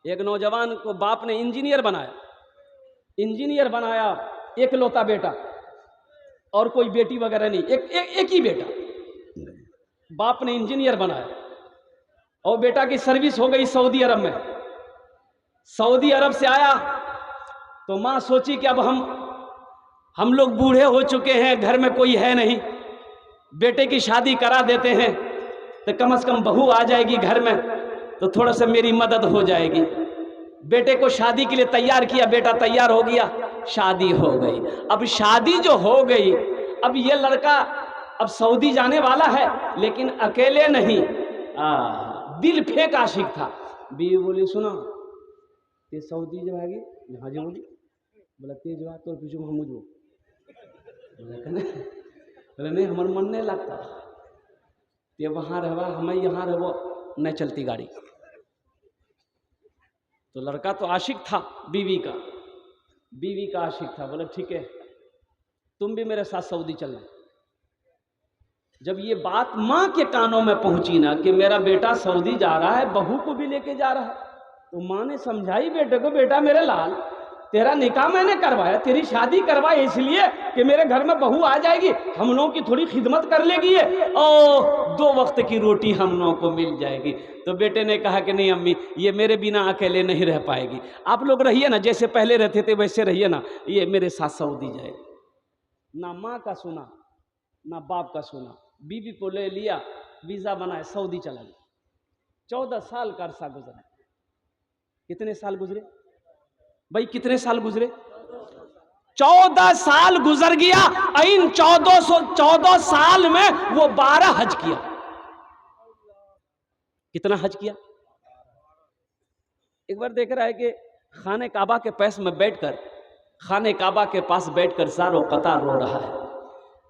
एक नौजवान को बाप ने इंजीनियर बनाया, एक लौता बेटा, और कोई बेटी वगैरह नहीं, एक ही बेटा। बाप ने इंजीनियर बनाया और बेटा की सर्विस हो गई सऊदी अरब में। सऊदी अरब से आया तो माँ सोची कि अब हम लोग बूढ़े हो चुके हैं, घर में कोई है नहीं, बेटे की शादी करा देते हैं तो कम से कम बहू आ जाएगी घर में तो थोड़ा सा मेरी मदद हो जाएगी। बेटे को शादी के लिए तैयार किया, बेटा तैयार हो गया, शादी हो गई। अब शादी जो हो गई, अब ये लड़का अब सऊदी जाने वाला है, लेकिन अकेले नहीं, दिल फेंक आशिक था। बीवी बोली सुना ते सऊदी जब आएगी, हाँ जी बोली, बोला तेज बात तो पीछू हम मुझो, बोले नहीं हमार मन नहीं लगता, ये वहाँ रहवा हमें यहाँ रहो, नहीं चलती गाड़ी। तो लड़का तो आशिक था बीवी का आशिक था। बोले ठीक है तुम भी मेरे साथ सऊदी चलना। जब ये बात माँ के कानों में पहुंची ना कि मेरा बेटा सऊदी जा रहा है, बहू को भी लेके जा रहा है, तो माँ ने समझाई बेटे को, बेटा मेरे लाल तेरा निकाह मैंने करवाया, तेरी शादी करवाई इसलिए कि मेरे घर में बहू आ जाएगी, हम लोगों की थोड़ी खिदमत कर लेगी और 2 वक्त की रोटी हम लोगों को मिल जाएगी। तो बेटे ने कहा कि नहीं अम्मी, ये मेरे बिना अकेले नहीं रह पाएगी, आप लोग रहिए ना, जैसे पहले रहते थे वैसे रहिए ना, ये मेरे साथ सऊदी जाए। ना माँ का सुना ना बाप का सुना, बीवी को ले लिया, वीज़ा बनाए, सऊदी चला गया। 14 साल का अरसा गुजरा। कितने साल गुजरे भाई, कितने साल गुजरे? 14 साल गुजर गया। इन 14 साल में वो 12 हज किया। कितना हज किया? एक बार देख रहा है कि खाने काबा के पास में बैठकर, खाने काबा के पास बैठकर ज़ारो कतार रो रहा है,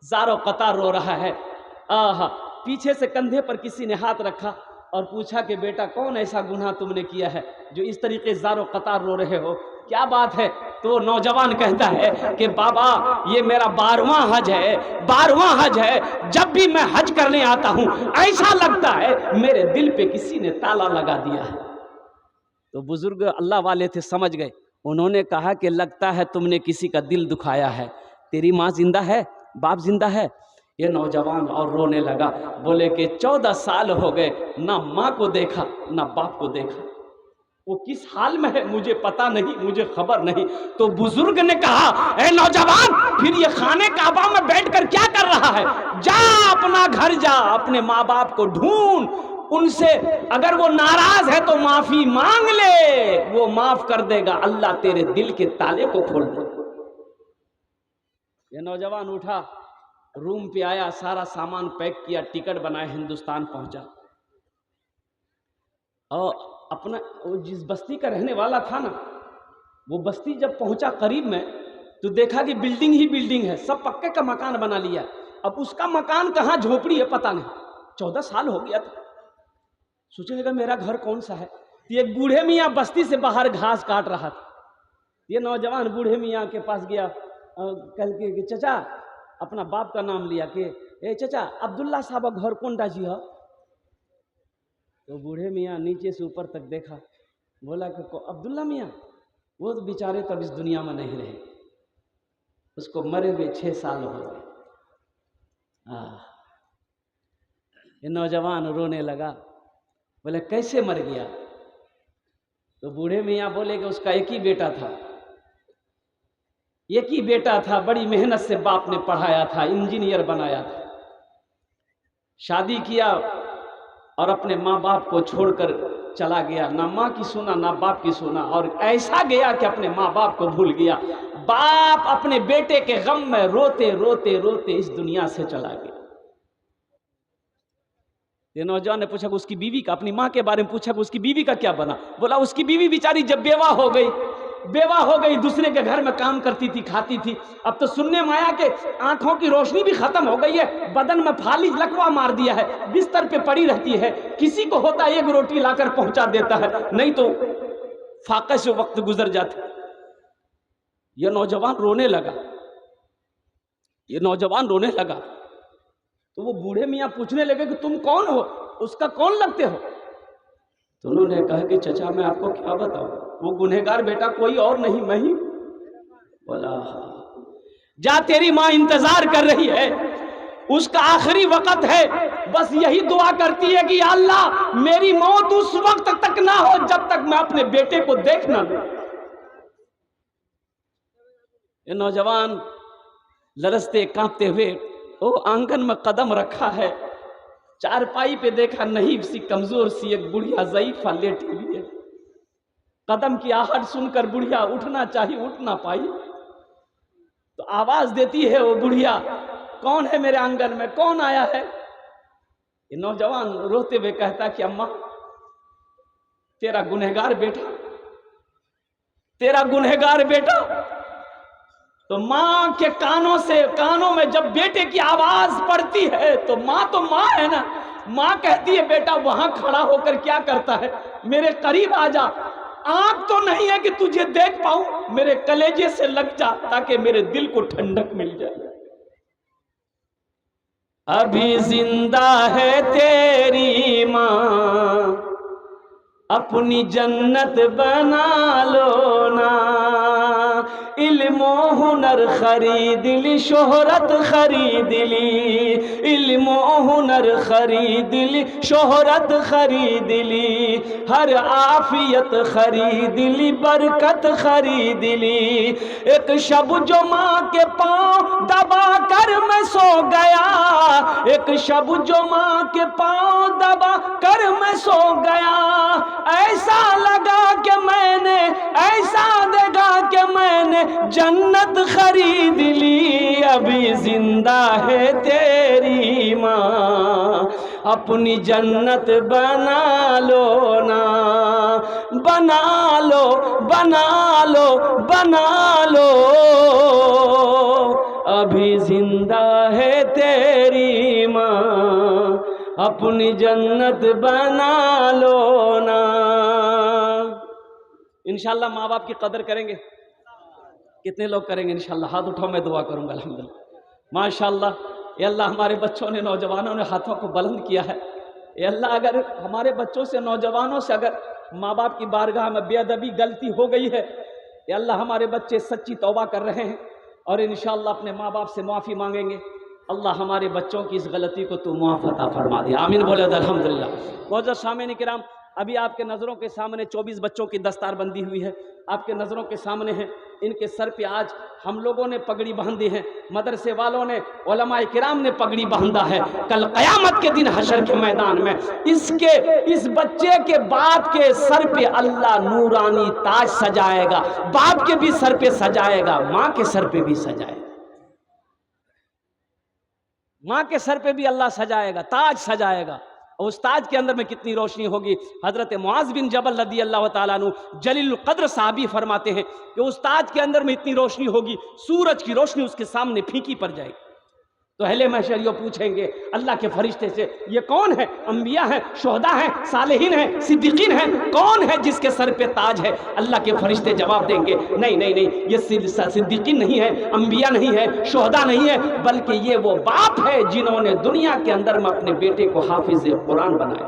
ज़ारो कतार रो रहा है। पीछे से कंधे पर किसी ने हाथ रखा और पूछा कि बेटा कौन ऐसा गुनाह तुमने किया है जो इस तरीके ज़ारो कतार रो रहे हो, क्या बात है? तो नौजवान कहता है कि बाबा ये मेरा 12वां हज है, 12वां हज है। जब भी मैं हज करने आता हूं ऐसा लगता है मेरे दिल पे किसी ने ताला लगा दिया है। तो बुजुर्ग अल्लाह वाले थे, समझ गए। उन्होंने कहा कि लगता है तुमने किसी का दिल दुखाया है, तेरी माँ जिंदा है, बाप जिंदा है? ये नौजवान और रोने लगा, बोले कि 14 साल हो गए, ना माँ को देखा ना बाप को देखा, वो किस हाल में है मुझे पता नहीं, मुझे खबर नहीं। तो बुजुर्ग ने कहा ए नौजवान, फिर ये खाने काबा में बैठकर क्या कर रहा है? जा अपना घर जा, अपने माँ बाप को ढूंढ, उनसे अगर वो नाराज है तो माफी मांग ले, वो माफ कर देगा, अल्लाह तेरे दिल के ताले को खोल दे। ये नौजवान उठा, रूम पे आया, सारा सामान पैक किया, टिकट बनाया, हिंदुस्तान पहुंचा। और अपना वो जिस बस्ती का रहने वाला था ना, वो बस्ती जब पहुंचा करीब में तो देखा कि बिल्डिंग ही बिल्डिंग है, सब पक्के का मकान बना लिया। अब उसका मकान कहाँ, झोपड़ी है, पता नहीं। 14 साल हो गया था, सोचने लगा मेरा घर कौन सा है। तो एक बूढ़े मियाँ बस्ती से बाहर घास काट रहा था। ये नौजवान बूढ़े मियाँ के पास गया, कल के कि चचा, अपना बाप का नाम लिया कि ए चचा अब्दुल्ला साहब घर कौन डाजी है? तो बूढ़े मियाँ नीचे से ऊपर तक देखा, बोला कि अब्दुल्ला मियाँ, वो तो बेचारे तब इस दुनिया में नहीं रहे, उसको मरे हुए 6 साल हो गए। ये नौजवान रोने लगा, बोले कैसे मर गया? तो बूढ़े मियाँ बोले कि उसका एक ही बेटा था, एक ही बेटा था, बड़ी मेहनत से बाप ने पढ़ाया था, इंजीनियर बनाया था, शादी किया और अपने माँ बाप को छोड़कर चला गया, ना माँ की सुना ना बाप की सुना, और ऐसा गया कि अपने माँ बाप को भूल गया। बाप अपने बेटे के गम में रोते रोते रोते इस दुनिया से चला गया। ये नौजवान ने पूछा कि उसकी बीवी का, अपनी माँ के बारे में पूछा कि उसकी बीवी का क्या बना? बोला उसकी बीवी बेचारी जब बेवा हो गई, दूसरे के घर में काम करती थी, खाती थी। अब तो सुनने में आया कि आंखों की रोशनी भी खत्म हो गई है, बदन में फालिज लकवा मार दिया है, बिस्तर पे पड़ी रहती है, किसी को होता एक रोटी लाकर पहुंचा देता है, नहीं तो फाका से वक्त गुजर जाता। यह नौजवान रोने लगा, तो वो बूढ़े मियाँ पूछने लगे कि तुम कौन हो, उसका कौन लगते हो? तो उन्होंने कहा कि चचा मैं आपको क्या बताऊं, वो गुनहगार बेटा कोई और नहीं मैं ही। बोला हाँ, जा तेरी माँ इंतजार कर रही है, उसका आखिरी वक्त है, बस यही दुआ करती है कि या अल्लाह मेरी मौत उस वक्त तक ना हो जब तक मैं अपने बेटे को देख ना लूं। ये नौजवान लरसते कांपते हुए वो आंगन में कदम रखा है, चारपाई पे देखा नहीं सी कमजोर सी एक बुढ़िया ज़ईफा लेटी हुई है। कदम की आहट सुनकर बुढ़िया उठना चाहिए, उठ ना पाई, तो आवाज देती है वो बुढ़िया, कौन है मेरे आंगन में, कौन आया है? ये नौजवान रोते हुए कहता कि अम्मा तेरा गुनहगार बेटा, तेरा गुनहगार बेटा। तो माँ के कानों में जब बेटे की आवाज पड़ती है तो माँ है ना, माँ कहती है बेटा वहां खड़ा होकर क्या करता है, मेरे करीब आ जा, आंख तो नहीं है कि तुझे देख पाऊं, मेरे कलेजे से लग जा ताकि मेरे दिल को ठंडक मिल जाए। अभी जिंदा है तेरी माँ, अपनी जन्नत बना लो ना, इल्म हुनर खरीद ली, शोहरत खरीद ली, इल्म हुनर खरीद ली, शोहरत खरीद ली, हर आफियत खरीद ली, बरकत खरीद ली। एक शब जो माँ के पाँव दबा कर मैं सो गया, एक शब जो माँ के पाँव दबा कर मैं सो गया, ऐसा लगा कि मैंने, ऐसा लगा कि मैंने जन्नत खरीद ली। अभी जिंदा है तेरी माँ, अपनी जन्नत बना लो ना, बना लो बना लो बना लो, अभी जिंदा है तेरी माँ, अपनी जन्नत बना लो ना। इंशाल्लाह माँ बाप की कदर करेंगे, कितने लोग करेंगे इंशाल्लाह? हाथ उठाओ, मैं दुआ करूंगा। अल्हम्दुलिल्लाह माशाल्लाह, ये अल्लाह हमारे बच्चों ने, नौजवानों ने हाथों को बुलंद किया है। ये अल्लाह अगर हमारे बच्चों से, नौजवानों से अगर माँ बाप की बारगाह में बेअदबी गलती हो गई है, ये अल्लाह हमारे बच्चे सच्ची तौबा कर रहे हैं और इंशाल्लाह अपने माँ बाप से माफ़ी मांगेंगे। अल्लाह हमारे बच्चों की इस गलती को तू मुआफ़ अता फरमा दे, आमीन बोले अल्हम्दुलिल्लाह। मौजूद सामईन किराम, अभी आपके नज़रों के सामने 24 बच्चों की दस्तार बंदी हुई है, आपके नज़रों के सामने है। इनके सर पे आज हम लोगों ने पगड़ी बांधी है, मदरसे वालों ने, उलमाए किराम ने पगड़ी बांधा है। कल क़यामत के दिन हशर के मैदान में इस बच्चे के बाप के सर पे अल्लाह नूरानी ताज सजाएगा, बाप के भी सर पे सजाएगा, माँ के सर पे भी सजाएगा, माँ के सर पे भी अल्लाह सजाएगा, ताज सजाएगा। और उस ताज के अंदर में कितनी रोशनी होगी। हजरत मुआज़ बिन जबल रदी अल्लाह तआला अन्हु जलीलुल क़द्र साहबी फरमाते हैं कि उस ताज के अंदर में इतनी रोशनी होगी, सूरज की रोशनी उसके सामने फीकी पड़ जाएगी। तो अहले महशरियों पूछेंगे अल्लाह के फरिश्ते से, ये कौन है? अंबिया हैं, शुहदा हैं, सालेहीन हैं, सिद्दीकीन हैं, कौन है जिसके सर पे ताज है? अल्लाह के फरिश्ते जवाब देंगे, नहीं नहीं नहीं, ये सिद्दीकीन नहीं है, अंबिया नहीं है, शुहदा नहीं है, बल्कि ये वो बाप है जिन्होंने दुनिया के अंदर में अपने बेटे को हाफिज कुरान बनाया।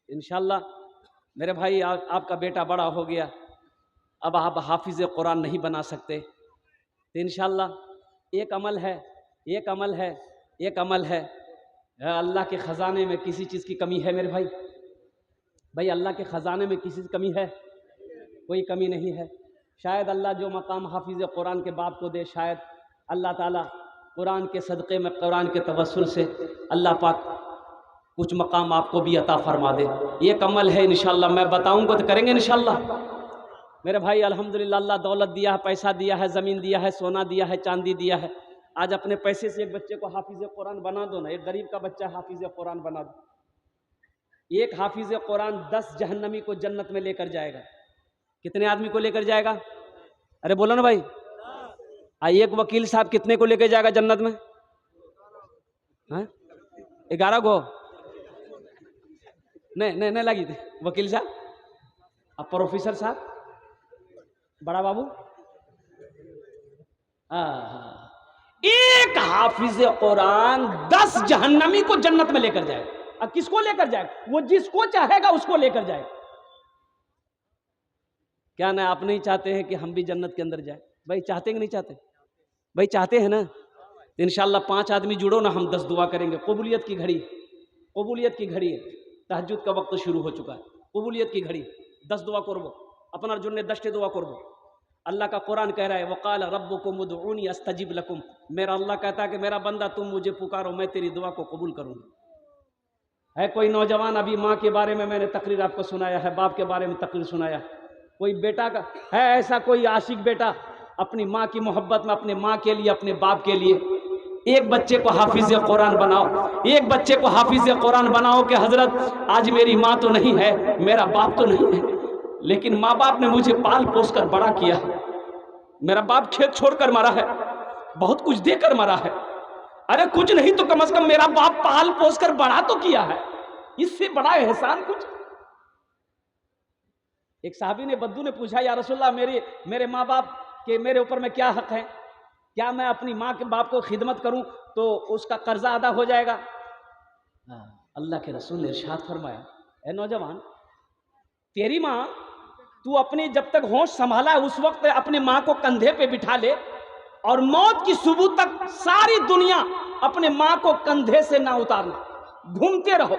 इंशाअल्लाह मेरे भाई, आपका बेटा बड़ा हो गया, अब आप हाफिज कुरान नहीं बना सकते, तो इंशाअल्लाह एक अमल है, एक अमल है, एक अमल है। अल्लाह के ख़जाने में किसी चीज़ की कमी है मेरे भाई? भाई अल्लाह के ख़जाने में किसी की कमी है? कोई कमी नहीं है। शायद अल्लाह जो मकाम हाफिज़ कुरान के बाप को दे, शायद अल्लाह ताला कुरान के सदक़े में, कुरान के तवस्सुल से अल्लाह पाक कुछ मकाम आपको भी अता फरमा दे। एक अमल है, इंशाअल्लाह मैं बताऊँगा तो करेंगे इंशाअल्लाह। मेरे भाई अल्हम्दुलिल्लाह, अल्लाह दौलत दिया है, पैसा दिया है, ज़मीन दिया है, सोना दिया है, चांदी दिया है। आज अपने पैसे से एक बच्चे को हाफिज़ कुरान बना दो ना, एक गरीब का बच्चा हाफिज़ कुरान बना दो। एक हाफिज़ कुरान 10 जहन्नमी को जन्नत में लेकर जाएगा। कितने आदमी को लेकर जाएगा? अरे बोलो ना भाई। एक वकील साहब कितने को लेकर जाएगा जन्नत में? 11 को? नहीं लगी थी वकील साहब। अब प्रोफेसर साहब, बड़ा बाबू, एक हाफिज कुरान 10 जहन्नमी को जन्नत में लेकर जाए। अब किसको लेकर जाएगा? वो जिसको चाहेगा उसको लेकर जाएगा। क्या ना आप नहीं चाहते हैं कि हम भी जन्नत के अंदर जाए? भाई चाहते कि नहीं चाहते? भाई चाहते हैं ना? तो इंशाल्लाह 5 आदमी जुड़ो ना, हम 10 दुआ करेंगे। कबूलियत की घड़ी, कबूलियत की घड़ी है। तहज्जुद का वक्त शुरू हो चुका है। कबूलियत की घड़ी, 10 दुआ करबो अपनार जन्य 10टे दुआ करबो। अल्लाह का कुरान कह रहा है वक़ाल रब्बुकुम उदऊनी अस्तजिब लकुम। मेरा अल्लाह कहता है कि मेरा बंदा तुम मुझे पुकारो, मैं तेरी दुआ को कबूल करूँगा। है कोई नौजवान, अभी माँ के बारे में मैंने तकरीर आपको सुनाया है, बाप के बारे में तकरीर सुनाया, कोई बेटा का है ऐसा कोई आशिक बेटा अपनी माँ की मोहब्बत में, अपने माँ के लिए, अपने बाप के लिए, एक बच्चे को हाफिज कुरान बनाओ, एक बच्चे को हाफिज कुरान बनाओ कि हजरत आज मेरी माँ तो नहीं है, मेरा बाप तो नहीं है, लेकिन माँ बाप ने मुझे पाल पोस कर बड़ा किया। मेरा बाप खेत छोड़कर मरा है, बहुत कुछ देकर मरा है। अरे कुछ नहीं तो कम से कम मेरा बाप पाल पोस कर बड़ा तो किया है, इससे बड़ा एहसान कुछ। एक साहबी ने, बद्दू ने पूछा, या रसूलल्लाह मेरे माँ बाप के मेरे ऊपर में क्या हक है? क्या मैं अपनी माँ के बाप को खिदमत करूं तो उसका कर्जा अदा हो जाएगा? अल्लाह के रसूल ने इरशाद फरमाया, ए नौजवान, तेरी माँ, तू अपनी जब तक होश संभाला है उस वक्त अपनी माँ को कंधे पे बिठा ले और मौत की सुबह तक सारी दुनिया अपने माँ को कंधे से ना उतारना, घूमते रहो।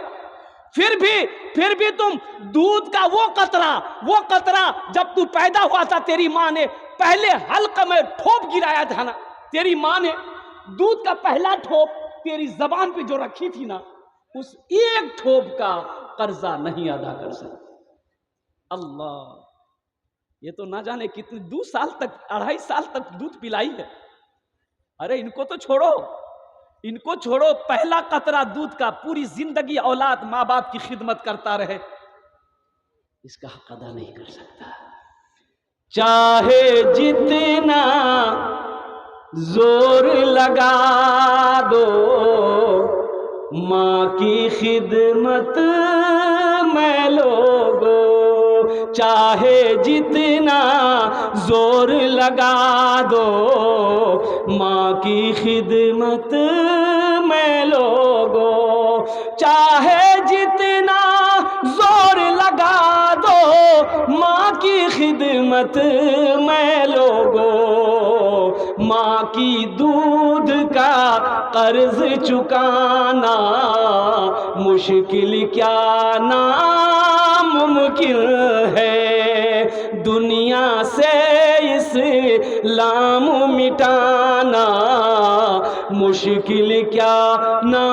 फिर भी तुम दूध का वो कतरा जब तू पैदा हुआ था तेरी माँ ने पहले हल्क में ठोप गिराया था ना, तेरी माँ ने दूध का पहला ठोप तेरी जबान पे जो रखी थी ना, उस एक ठोप का कर्जा नहीं अदा कर सकता। अल्लाह, ये तो ना जाने कितने 2 साल तक, 2.5 साल तक दूध पिलाई है। अरे इनको तो छोड़ो, इनको छोड़ो, पहला कतरा दूध का पूरी जिंदगी औलाद माँ बाप की खिदमत करता रहे, इसका हक अदा नहीं कर सकता। चाहे जितना जोर लगा दो माँ की खिदमत में लोगो, चाहे जितना जोर लगा दो माँ की खिदमत में लोगो, चाहे जितना जोर लगा दो माँ की खिदमत में लोगो, माँ की दूध का कर्ज चुकाना मुश्किल क्या नामुमकिन है, दुनिया से इस्लाम मिटाना मुश्किल क्या ना